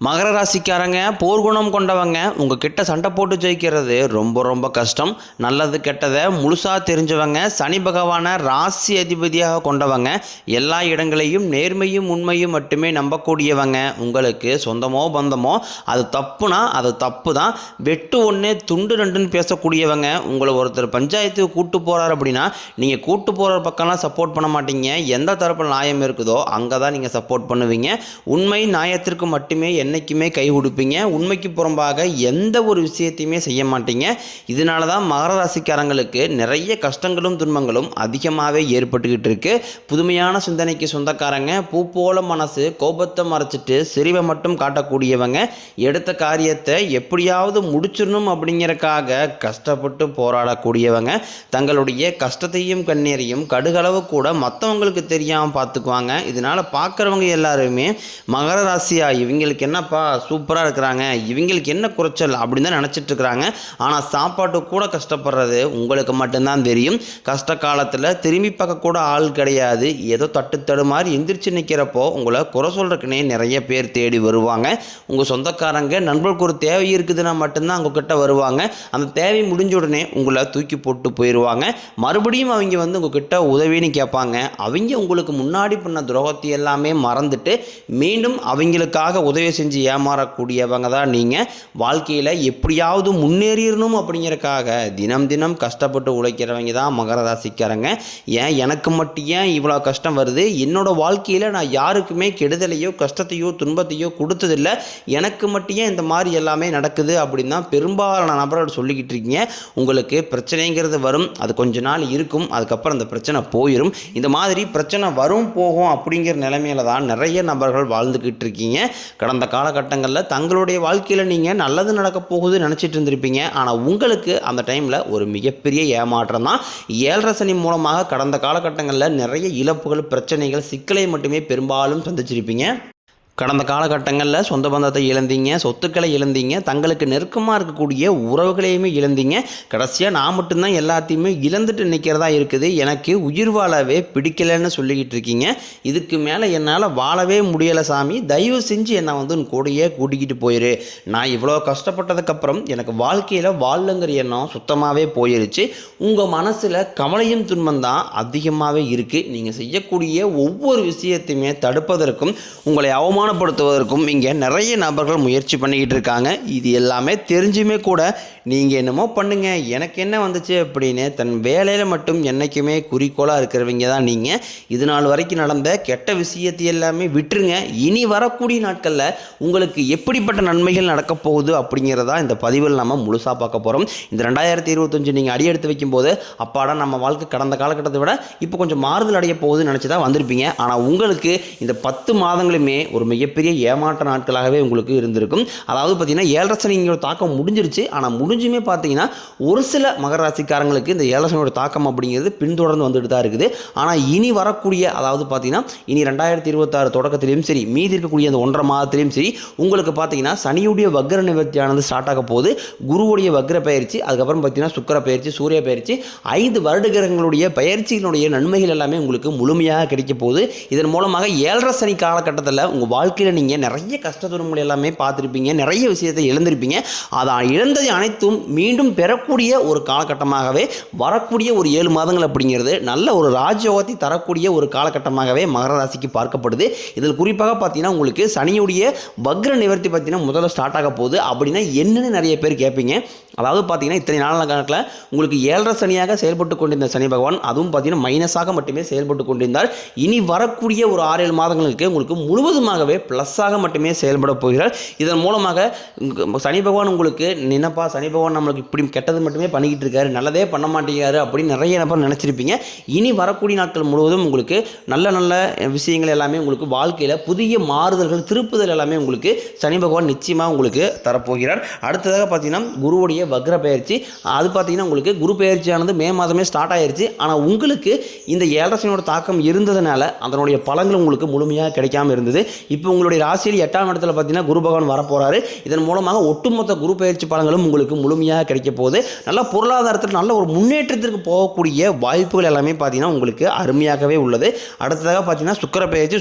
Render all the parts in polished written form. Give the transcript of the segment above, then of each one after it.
மகர ராசிக்காரங்க போர்க்குணம் கொண்டவங்க உங்ககிட்ட சண்டை போட்டு ஜெயிக்கிறது ரொம்ப ரொம்ப கஷ்டம். நல்லது கெட்டதை முழுசாக தெரிஞ்சவங்க, சனி பகவானை ராசி அதிபதியாக கொண்டவங்க, எல்லா இடங்களையும் நேர்மையும் உண்மையும் மட்டுமே நம்பக்கூடியவங்க. உங்களுக்கு சொந்தமோ பந்தமோ அது தப்புனா அது தப்பு தான், வெட்டு ஒன்று துண்டு ரெண்டுன்னு பேசக்கூடியவங்க. உங்களை ஒருத்தர் பஞ்சாயத்துக்கு கூட்டு போகிறார் அப்படின்னா நீங்கள் கூட்டு போகிற பக்கம்லாம் சப்போர்ட் பண்ண மாட்டீங்க. எந்த தரப்பில் நியாயம் இருக்குதோ அங்கே தான் நீங்கள் சப்போர்ட் பண்ணுவீங்க. உண்மை நியாயத்திற்கு மட்டுமே என்றைக்குமே கை கொடுப்பீங்க. உண்மைக்கு புறம்பாக எந்த ஒரு விஷயத்தையுமே செய்ய மாட்டீங்க. இதனால தான் மகர ராசிக்காரங்களுக்கு நிறைய கஷ்டங்களும் துன்பங்களும் அதிகமாகவே ஏற்பட்டுக்கிட்டு இருக்கு. புதுமையான சிந்தனைக்கு சொந்தக்காரங்க, பூ போல மனசு, கோபத்தை மறைச்சிட்டு சிரிவை மட்டும் காட்டக்கூடியவங்க, எடுத்த காரியத்தை எப்படியாவது முடிச்சிடணும் அப்படிங்கிறக்காக கஷ்டப்பட்டு போராடக்கூடியவங்க, தங்களுடைய கஷ்டத்தையும் கண்ணீரையும் கடுகளவு கூட மற்றவங்களுக்கு தெரியாமல் பார்த்துக்குவாங்க. இதனால் பார்க்குறவங்க எல்லாருமே மகர ராசியா இவங்களுக்கு என்னப்பா சூப்பராக இருக்கிறாங்க, இவங்களுக்கு என்ன குறைச்சல் அப்படின்னு தான் நினச்சிட்டு இருக்கிறாங்க. ஆனால் சாப்பாட்டு கூட கஷ்டப்படுறது உங்களுக்கு மட்டும்தான் தெரியும். கஷ்ட காலத்தில் திரும்பி பார்க்க கூட ஆள் கிடையாது. ஏதோ தட்டு மாதிரி எந்திரிச்சு நிற்கிறப்போ உங்களை குறை சொல்கிறதுக்குனே நிறைய பேர் தேடி வருவாங்க. உங்கள் சொந்தக்காரங்க நண்பர்களுக்கு ஒரு தேவை இருக்குதுன்னா மட்டும்தான் உங்ககிட்ட வருவாங்க. அந்த தேவை முடிஞ்ச உடனே உங்களை தூக்கி போட்டு போயிடுவாங்க. மறுபடியும் அவங்க வந்து உங்ககிட்ட உதவின்னு கேட்பாங்க. அவங்க உங்களுக்கு முன்னாடி பண்ண துரோகத்தை எல்லாமே மறந்துட்டு மீண்டும் அவங்களுக்காக உதவி செஞ்சு ஏமாறக்கூடியவங்க தான் நீங்கள். வாழ்க்கையில் எப்படியாவது முன்னேறிடணும் அப்படிங்கிறக்காக தினம் தினம் கஷ்டப்பட்டு உழைக்கிறவங்க தான் மகர ராசிக்காரங்க. எனக்கு மட்டும் ஏன் இவ்வளோ கஷ்டம் வருது, என்னோட வாழ்க்கையில் நான் யாருக்குமே கெடுதலையோ கஷ்டத்தையோ துன்பத்தையோ கொடுத்ததில்லை, எனக்கு மட்டும் ஏன் இந்த மாதிரி எல்லாமே நடக்குது அப்படின்னு தான் பெரும்பாலான நபர்கள் சொல்லிக்கிட்டு இருக்கீங்க. உங்களுக்கு பிரச்சனைங்கிறது வரும், அது கொஞ்ச நாள் இருக்கும், அதுக்கப்புறம் அந்த பிரச்சனை போயிடும். இந்த மாதிரி பிரச்சனை வரும் போகும் அப்படிங்கிற நிலைமையில தான் நிறைய நபர்கள் வாழ்ந்துக்கிட்டு இருக்கீங்க. கடந்த காலகட்டங்களில் தங்களுடைய வாழ்க்கையில் நீங்கள் நல்லது நடக்க போகுது நினச்சிட்டு இருந்திருப்பீங்க. ஆனால் உங்களுக்கு அந்த டைமில் ஒரு மிகப்பெரிய ஏமாற்றம் தான். 7.5 சனி மூலமாக கடந்த காலகட்டங்களில் நிறைய இழப்புகள், பிரச்சனைகள், சிக்கலை மட்டுமே பெரும்பாலும் சந்திச்சிருப்பீங்க. கடந்த காலகட்டங்களில் சொந்த பந்தத்தை இழந்தீங்க, சொத்துக்களை இழந்தீங்க, தங்களுக்கு நெருக்கமாக இருக்கக்கூடிய உறவுகளையுமே இழந்தீங்க. கடைசியாக நான் மட்டும்தான் எல்லாத்தையுமே இழந்துட்டு நிற்கிறதா இருக்குது, எனக்கு உயிர் வாழவே பிடிக்கலைன்னு சொல்லிக்கிட்டு இருக்கீங்க. இதுக்கு மேலே என்னால் வாழவே முடியலை சாமி, தயவு செஞ்சு என்னை வந்து கூடையே கூட்டிக்கிட்டு போயிரு. நான் இவ்வளோ கஷ்டப்பட்டதுக்கப்புறம் எனக்கு வாழ்க்கையில் வாழலுங்கிற எண்ணம் சுத்தமாகவே போயிருச்சு. உங்கள் மனசில் கவலையும் துன்பம் தான் அதிகமாகவே இருக்குது. நீங்கள் செய்யக்கூடிய ஒவ்வொரு விஷயத்தையுமே தடுப்பதற்கும் உங்களை அவமானப்படுத்துவதற்கும் இங்கே நிறைய நபர்கள் முயற்சி பண்ணிக்கிட்டு இருக்காங்க. இது எல்லாமே தெரிஞ்சுமே கூட நீங்கள் என்னமோ பண்ணுங்க, எனக்கு என்ன வந்துச்சு அப்படின்னு தன் வேலையில் மட்டும் என்றைக்குமே குறிக்கோளாக இருக்கிறவங்க தான் நீங்கள். இது நாள் வரைக்கும் நடந்த கெட்ட விஷயத்தை எல்லாமே விட்டுருங்க. இனி வரக்கூடிய நாட்களில் உங்களுக்கு எப்படிப்பட்ட நன்மைகள் நடக்க போகுது அப்படிங்கிறதா இந்த பதிவில் நம்ம முழுசாக பார்க்க போகிறோம். இந்த 2025 நீங்கள் அடியெடுத்து வைக்கும்போது அப்பாடா நம்ம வாழ்க்கை கடந்த காலகட்டத்தை விட இப்போ கொஞ்சம் மாறுதல் அடைய போகுதுன்னு நினச்சி தான் வந்திருப்பீங்க. ஆனால் உங்களுக்கு இந்த 10 மாதங்களுமே ஒரு மிகப்பெரிய ஏமாற்ற நாட்களாகவே உங்களுக்கு இருந்திருக்கும். அதாவது பார்த்தீங்கன்னா 7.5 சனியோட தாக்கம் முடிஞ்சிருச்சு. ஆனால் முடிஞ்சுமே பார்த்தீங்கன்னா ஒரு சில மகர ராசிக்காரங்களுக்கு இந்த 7.5 சனியோட தாக்கம் அப்படிங்கிறது பின்தொடர்ந்து வந்துட்டு தான் இருக்குது. ஆனால் இனி வரக்கூடிய, அதாவது பார்த்தீங்கன்னா இனி 2026 தொடக்கத்திலையும் சரி, மீதி இருக்கக்கூடிய அந்த 1.5 மாதத்திலையும் சரி, உங்களுக்கு பார்த்தீங்கன்னா சனியுடைய வக்ர நிவர்த்தியானது ஸ்டார்ட் ஆக போகுது. குருவுடைய வக்ர பயிற்சி, அதுக்கப்புறம் பார்த்தீங்கன்னா சுக்கிர பயிற்சி, சூரிய பயிற்சி, 5 வருட கிரகங்களுடைய பயிற்சிகளுடைய நன்மைகள் எல்லாமே உங்களுக்கு முழுமையாக கிடைக்க போகுது. இதன் மூலமாக 7.5 சனி காலகட்டத்தில் உங்கள் வாழ்க்கையில் நீங்கள் நிறைய கஷ்ட துன்பங்கள் எல்லாமே பார்த்துருப்பீங்க, நிறைய விஷயத்தை இழந்திருப்பீங்க. அதை இழந்ததை அனைத்தும் மீண்டும் பெறக்கூடிய ஒரு காலகட்டமாகவே வரக்கூடிய ஒரு 7 மாதங்கள் அப்படிங்கிறது நல்ல ஒரு ராஜயோகத்தை தரக்கூடிய ஒரு காலகட்டமாகவே மகர ராசிக்கு பார்க்கப்படுது. இதில் குறிப்பாக பார்த்தீங்கன்னா உங்களுக்கு சனியுடைய வக்ர நிவர்த்தி பார்த்தீங்கன்னா முதல்ல ஸ்டார்ட் ஆக போகுது. அப்படின்னா என்னன்னு நிறைய பேர் கேட்பீங்க. அதாவது பார்த்தீங்கன்னா இத்தனை நாள் கணக்கில் உங்களுக்கு 7.5 சனியாக செயல்பட்டு கொண்டிருந்த சனி பகவான் அதுவும் பார்த்தீங்கன்னா மைனஸாக மட்டுமே செயல்பட்டு கொண்டிருந்தார். இனி வரக்கூடிய ஒரு 6-7 மாதங்களுக்கு உங்களுக்கு முழுவதுமாகவே ப்ளஸ்ஸாக மட்டுமே செயல்பட போகிறார். இதன் மூலமாக சனி பகவான் உங்களுக்கு நினைப்பா சனி பகவான் நம்மளுக்கு இப்படி கெட்டது மட்டுமே பண்ணிக்கிட்டு இருக்காரு, நல்லதே பண்ண மாட்டேங்கிறாரு அப்படின்னு நிறைய நபர் நினச்சிருப்பீங்க. இனி வரக்கூடிய நாட்கள் முழுவதும் உங்களுக்கு நல்ல நல்ல விஷயங்கள் எல்லாமே உங்களுக்கு வாழ்க்கையில் புதிய மாறுதல்கள், திருப்புதல் எல்லாமே உங்களுக்கு சனி பகவான் நிச்சயமாக உங்களுக்கு தரப்போகிறார். அடுத்ததாக பார்த்தீங்கன்னா குருவுடைய வக்ர பயிற்சி, அது பார்த்தீங்கன்னா உங்களுக்கு குரு பயிற்சியானது மே மாதமே ஸ்டார்ட் ஆயிருச்சு. ஆனால் உங்களுக்கு இந்த 7.5 சனியோட தாக்கம் இருந்ததுனால அதனுடைய பலன்கள் உங்களுக்கு முழுமையாக கிடைக்காம இருந்தது. இப்போ இப்போ உங்களுடைய ராசியில் 8ஆம் இடத்துல பார்த்தீங்கன்னா குரு பகவான் வரப்போகிறாரு. இதன் மூலமாக ஒட்டுமொத்த குரு பயிற்சி பலன்களும் உங்களுக்கு முழுமையாக கிடைக்க போகுது. நல்லா பொருளாதாரத்தில் நல்ல ஒரு முன்னேற்றத்திற்கு போகக்கூடிய வாய்ப்புகள் எல்லாமே பார்த்தீங்கன்னா உங்களுக்கு அருமையாகவே உள்ளது. அடுத்ததாக பார்த்தீங்கன்னா சுக்கிர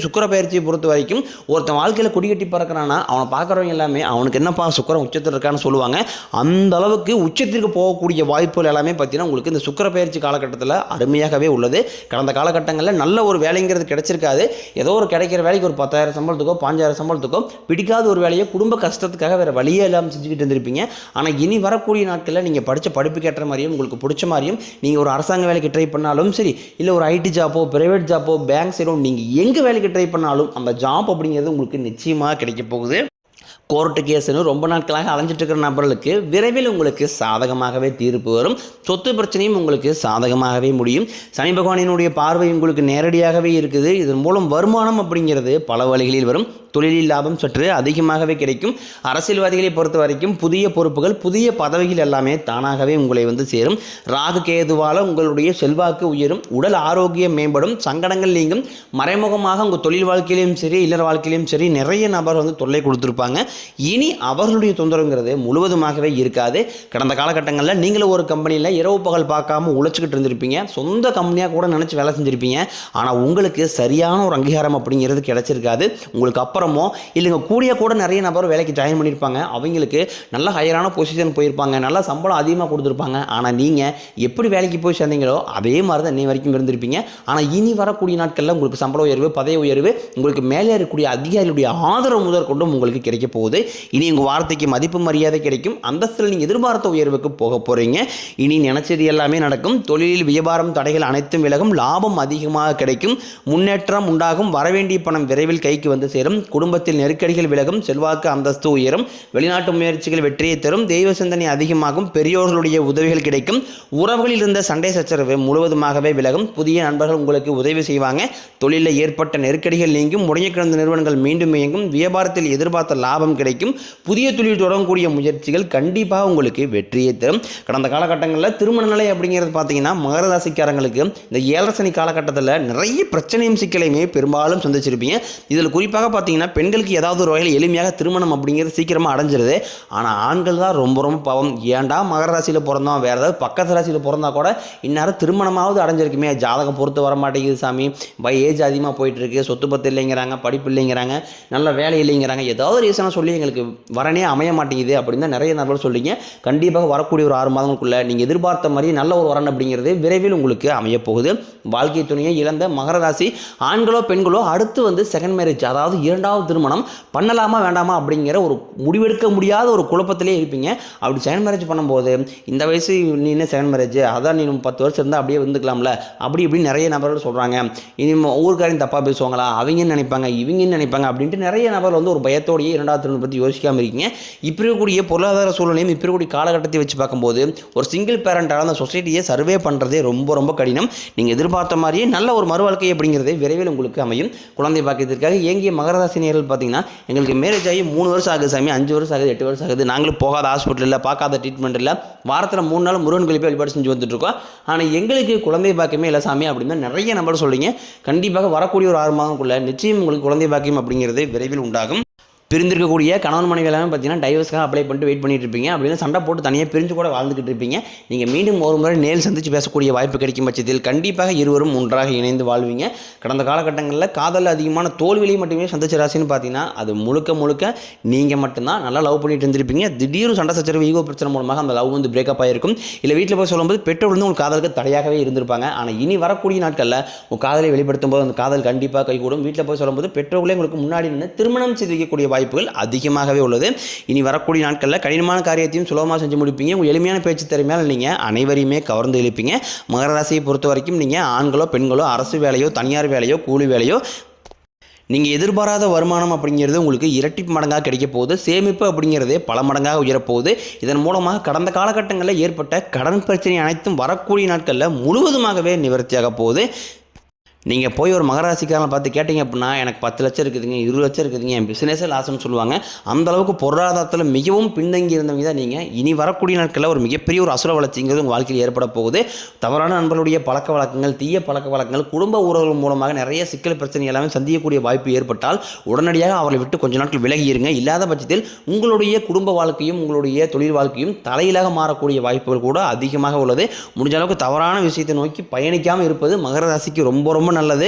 பயிற்சியை பொறுத்த வரைக்கும் ஒருத்தன் வாழ்க்கையில் குடிக்கட்டி பறக்கிறான்னா அவனை பார்க்குறவங்க எல்லாமே அவனுக்கு என்னப்பா சுக்கிரன் உச்சத்தில் இருக்கான்னு சொல்லுவாங்க. அந்த அளவுக்கு உச்சத்திற்கு போகக்கூடிய வாய்ப்புகள் எல்லாமே பார்த்தீங்கன்னா உங்களுக்கு இந்த சுக்கிர பயிற்சி காலகட்டத்தில் அருமையாகவே உள்ளது. கடந்த காலகட்டங்களில் நல்ல ஒரு வேலைங்கிறது கிடைச்சிருக்காது. ஏதோ ஒரு கிடைக்கிற வேலைக்கு ஒரு 10,000 சம்பளத்துக்கோ 5,000 சம்பளத்துக்கோ பிடிக்காத ஒரு வேலையை குடும்ப கஷ்டத்துக்காக வேறு வழியே இல்லாமல் செஞ்சுக்கிட்டு இருந்திருப்பீங்க. ஆனால் இனி வரக்கூடிய நாட்களில் நீங்கள் படித்த படிப்புக்கு ஏற்ற மாதிரியும் உங்களுக்கு பிடிச்ச மாதிரியும் நீங்கள் ஒரு அரசாங்க வேலைக்கு ட்ரை பண்ணாலும் சரி, இல்லை ஒரு ஐடி ஜாப்போ பிரைவேட் ஜாப்போ பேங்க் சைடோ நீங்கள் எங்கே வேலைக்கு ட்ரை பண்ணாலும் அந்த ஜாப் அப்படிங்கிறது உங்களுக்கு நிச்சயமாக கிடைக்க போகுது. கோர்ட்டு கேஸுன்னு ரொம்ப நாட்களாக அலைஞ்சிட்டு இருக்கிற நபர்களுக்கு விரைவில் உங்களுக்கு சாதகமாகவே தீர்ப்பு வரும். சொத்து பிரச்சனையும் உங்களுக்கு சாதகமாகவே முடியும். சனி பகவானினுடைய பார்வை உங்களுக்கு நேரடியாகவே இருக்குது. இதன் மூலம் வருமானம் அப்படிங்கிறது பல வழிகளில் வரும். தொழிலில் லாபம் சற்று அதிகமாகவே கிடைக்கும். அரசியல்வாதிகளை பொறுத்த வரைக்கும் புதிய பொறுப்புகள் புதிய பதவிகள் எல்லாமே தானாகவே உங்களை சேரும். ராகு கேதுவால் உங்களுடைய செல்வாக்கு உயரும். உடல் ஆரோக்கியம் மேம்படும். சங்கடங்கள் நீங்கும். மறைமுகமாக உங்கள் தொழில் வாழ்க்கையிலும் சரி இல்லற வாழ்க்கையிலும் சரி நிறைய நபர் தொல்லை கொடுத்துருப்பாங்க. இனி அவர்களுடைய தொந்தரவுங்கிறது முழுவதுமாகவே இருக்காது. கடந்த காலகட்டங்களில் நீங்களும் ஒரு கம்பெனியில் இரவு பகல் பார்க்காம உழைச்சிக்கிட்டு இருந்திருப்பீங்க. சொந்த கம்பெனியாக கூட நினச்சி வேலை செஞ்சுருப்பீங்க. ஆனால் உங்களுக்கு சரியான ஒரு அங்கீகாரம் அப்படிங்கிறது கிடைச்சிருக்காது. உங்களுக்கு அப்புறமோ இல்லைங்க கூட நிறைய நபர் வேலைக்கு ஜாயின் பண்ணியிருப்பாங்க. அவங்களுக்கு நல்ல ஹையரான பொசிஷன் போயிருப்பாங்க. நல்ல சம்பளம் அதிகமாக கொடுத்துருப்பாங்க. ஆனால் நீங்கள் எப்படி வேலைக்கு போய் சேர்ந்தீங்களோ அதே மாதிரி தான் இன்னை வரைக்கும் இருந்திருப்பீங்க. ஆனால் இனி வரக்கூடிய நாட்களில் உங்களுக்கு சம்பள உயர்வு பதவி உயர்வு உங்களுக்கு மேலே இருக்கக்கூடிய அதிகாரிகளுடைய ஆதரவு முதற்கொண்டும் உங்களுக்கு கிடைக்க போகுது. இனி உங்கள் வார்த்தைக்கு மதிப்பு மரியாதை கிடைக்கும். அந்தஸ்தில் நீங்கள் எதிர்பார்த்த உயர்வுக்கு போக போகிறீங்க. இனி நினைச்சது எல்லாமே நடக்கும். தொழிலில் வியாபாரம் தடைகள் அனைத்தும் விலகும். லாபம் அதிகமாக கிடைக்கும். முன்னேற்றம் உண்டாகும். வரவேண்டிய பணம் விரைவில் கைக்கு சேரும். குடும்பத்தில் நெருக்கடிகள் விலகும். செல்வாக்கு அந்தஸ்து உயரும். வெளிநாட்டு முயற்சிகள் வெற்றியை தரும். தெய்வ சிந்தனை அதிகமாகும். பெரியோர்களுடைய உதவிகள் கிடைக்கும். உறவுகளில் இருந்த சண்டை சச்சரவு முழுவதுமாகவே விலகும். புதிய நண்பர்கள் உங்களுக்கு உதவி செய்வாங்க. தொழிலில் ஏற்பட்ட நெருக்கடிகள் நீங்கும். முடங்கி கிடந்த நிறுவனங்கள் மீண்டும் இயங்கும். வியாபாரத்தில் எதிர்பார்த்த லாபம் கிடைக்கும். புதிய தொழில் தொடங்கக்கூடிய முயற்சிகள் கண்டிப்பாக உங்களுக்கு வெற்றியை தரும். கடந்த காலகட்டங்களில் திருமண நிலை அப்படிங்கிறது பார்த்தீங்கன்னா மகர ராசிக்காரங்களுக்கு இந்த 7 சனி காலகட்டத்தில் நிறைய பிரச்சனையும் சிக்கலையுமே பெரும்பாலும் சந்திச்சிருப்பீங்க. இதில் குறிப்பாக பார்த்தீங்கன்னா பெண்களுக்கு ஏதாவது ஒரு வகையில் எளிமையாக திருமணம் அப்படிங்கிறது சீக்கிரமாக அடைஞ்சிருது. ஆனால் ஆண்கள் தான் ரொம்ப ரொம்ப பாவம். ஏன்டா மகர ராசியில் பிறந்தோம், வேறு ஏதாவது பக்கத்து ராசியில் பிறந்தா கூட இந்நேரம் திருமணமாவது அடைஞ்சிருக்குமே, ஜாதகம் பொறுத்து வர மாட்டேங்குது சாமி, ஏஜ் அதிகமாக போயிட்டு இருக்கு, சொத்து பத்து இல்லைங்கிறாங்க, படிப்பு இல்லைங்கிறாங்க, நல்ல வேலை இல்லைங்கிறாங்க, ஏதாவது ரீசனாக சொல்லி எங்களுக்கு வரனே அமைய மாட்டேங்குது அப்படின்னு தான் நிறைய நபர்கள் சொல்றீங்க. கண்டிப்பாக வரக்கூடிய ஒரு 6 மாதங்களுக்குள்ள நீங்கள் எதிர்பார்த்த மாதிரி நல்ல ஒரு வரன் அப்படிங்கிறது விரைவில் உங்களுக்கு அமைய போகுது. வாழ்க்கை துணையை இழந்த மகர ராசி ஆண்களோ பெண்களோ அடுத்து செகண்ட் மேரேஜ், அதாவது இரண்டாவது திருமணம் பண்ணலாமா வேண்டாமா அப்படிங்கிற ஒரு முடிவெடுக்க முடியாத ஒரு குழப்பத்திலே இருப்பீங்க. அப்படி செகண்ட் மேரேஜ் பண்ணும்போது இந்த வயசு நீ என்ன செகண்ட் மேரேஜ், அதான் நீ 10 வருஷம் இருந்தால் அப்படியே வந்துக்கலாம்ல, அப்படி இப்படின்னு நிறைய நபர்கள் சொல்கிறாங்க. இனி ஊருக்காரையும் தப்பாக பேசுவாங்களா, அவங்க நினைப்பாங்க இவங்க நினைப்பாங்க அப்படின்ட்டு நிறைய நபர்கள் ஒரு பயத்தோடையே இரண்டாவது திருமணம் பற்றி யோசிக்காமல் இருக்கீங்க. இப்போ இருக்கக்கூடிய பொருளாதார சூழ்நிலையும் இப்போ இருக்கக்கூடிய காலகட்டத்தை வச்சு பார்க்கும்போது ஒரு சிங்கிள் பேரண்டால் அந்த சொசைட்டியை சர்வே பண்ணுறதே ரொம்ப ரொம்ப கடினம். நீங்கள் எதிர்பார்த்த மாதிரியே நல்ல ஒரு மறுவாழ்க்கை அப்படிங்கிறது விரைவில் உங்களுக்கு அமையும். குழந்தை பாக்கியத்திற்காக ஏங்கிய மகர ராசி நேயர்கள் பார்த்தீங்கன்னா எங்களுக்கு மேரேஜ் ஆகி 3 வருஷம் ஆகுது சாமி, 5 வருஷம் ஆகுது, 8 வருஷம் ஆகுது, நாங்களும் போகாத ஹாஸ்பிட்டல் இல்லை, பார்க்காத ட்ரீட்மெண்ட் இல்லை, வாரத்தில் 3 நாள் முருகன் கோயிலுக்கு வழிபாடு செஞ்சு வந்துட்டுருக்கோம், ஆனால் எங்களுக்கு குழந்தை பாக்கியமே இல்லை சாமி அப்படின்னு நிறைய நம்பர் சொல்கிறீங்க. கண்டிப்பாக வரக்கூடிய ஒரு 6 மாதங்களுக்குள்ள நிச்சயம் உங்களுக்கு குழந்தை பாக்கியம் அப்படிங்கிறது விரைவில் உண்டாகும். பிரிந்திருக்கக்கூடிய கணவன் மனைவி எல்லாமே பார்த்தீங்கன்னா டைவர்ஸ்க்காக அப்ளை பண்ணிட்டு வெயிட் பண்ணிட்டு இருப்பீங்க. அப்படின்னு சண்டை போட்டு தனியாக பிரிஞ்சு கூட வாழ்ந்துக்கிட்டு இருப்பீங்க. நீங்கள் மீண்டும் ஒரு முறை நேரில் சந்தித்து பேசக்கூடிய வாய்ப்பு கிடைக்கும் பட்சத்தில் கண்டிப்பாக இருவரும் ஒன்றாக இணைந்து வாழ்வீங்க. கடந்த காலகட்டங்களில் காதலில் அதிகமான தோல்வியை மட்டுமே சந்திச்ச ராசின்னு பார்த்தீங்கன்னா அது முழுக்க நீங்கள் மட்டும்தான் நல்லா லவ் பண்ணிட்டு இருந்திருப்பீங்க. திடீர்னு சண்டை சச்சரவு ஈகோ பிரச்சனை மூலமாக அந்த லவ் பிரேக்கப் ஆகிருக்கும். இல்லை வீட்டில் போய் சொல்லும்போது பெற்றோர் உங்கள் காதலுக்கு தடையாகவே இருந்திருப்பாங்க. ஆனால் இனி வரக்கூடிய நாட்களில் உங்கள் காதலை வெளிப்படுத்தும் போது அந்த காதல் கண்டிப்பாக கைகூடும். வீட்டில் போய் சொல்லும்போது பெற்றோர்களே உங்களுக்கு முன்னாடி நின்று திருமணம் செய்து வைக்கக்கூடிய வாய்ப்புகள் அதிகமாகவே உள்ளது. இனி வரக்கூடிய நாட்களில் கடினமான காரியத்தையும் சுலபமாக செஞ்சு முடிப்பீங்க. உங்கள் எளிமையான பேச்சு திறமையால் நீங்கள் அனைவரையுமே கவர்ந்து எழுப்பீங்க. மகர ராசியை பொறுத்த வரைக்கும் நீங்கள் ஆண்களோ பெண்களோ அரசு வேலையோ தனியார் வேலையோ கூலி வேலையோ நீங்கள் எதிர்பாராத வருமானம் அப்படிங்கிறது உங்களுக்கு இரட்டிப்பு மடங்காக கிடைக்க போகுது. சேமிப்பு அப்படிங்கிறதே பல மடங்காக உயரப்போகுது. இதன் மூலமாக கடந்த காலகட்டங்களில் ஏற்பட்ட கடன் பிரச்சனை அனைத்தும் வரக்கூடிய நாட்களில் முழுவதுமாகவே நிவர்த்தியாக போகுது. நீங்கள் போய் ஒரு மகர ராசிக்காரனை பார்த்து கேட்டிங்க அப்படின்னா எனக்கு 10 லட்சம் இருக்குதுங்க, 20 லட்சம் இருக்குதுங்க, என் பிஸ்னஸே லாஸ்ன்னு சொல்லுவாங்க. அந்தளவுக்கு பொருளாதாரத்தில் மிகவும் பின்தங்கி இருந்தவங்க தான் நீங்கள். இனி வரக்கூடிய நாட்களில் ஒரு மிகப்பெரிய ஒரு அசுர வளர்ச்சிங்கிறது உங்கள் வாழ்க்கையில் ஏற்பட போகுது. தவறான நண்பர்களுடைய பழக்க வழக்கங்கள், தீய பழக்க வழக்கங்கள், குடும்ப உறவுகள் மூலமாக நிறைய சிக்கல் பிரச்சனை எல்லாமே சந்திக்கக்கூடிய வாய்ப்பு ஏற்பட்டால் உடனடியாக அவர்களை விட்டு கொஞ்ச நாட்கள் விலகி இருங்க. இல்லாத பட்சத்தில் உங்களுடைய குடும்ப வாழ்க்கையும் உங்களுடைய தொழில் வாழ்க்கையும் தலையிலாக மாறக்கூடிய வாய்ப்புகள் கூட அதிகமாக உள்ளது. முடிஞ்ச அளவுக்கு தவறான விஷயத்தை நோக்கி பயணிக்காமல் இருப்பது மகர ராசிக்கு ரொம்ப ரொம்ப நல்லது.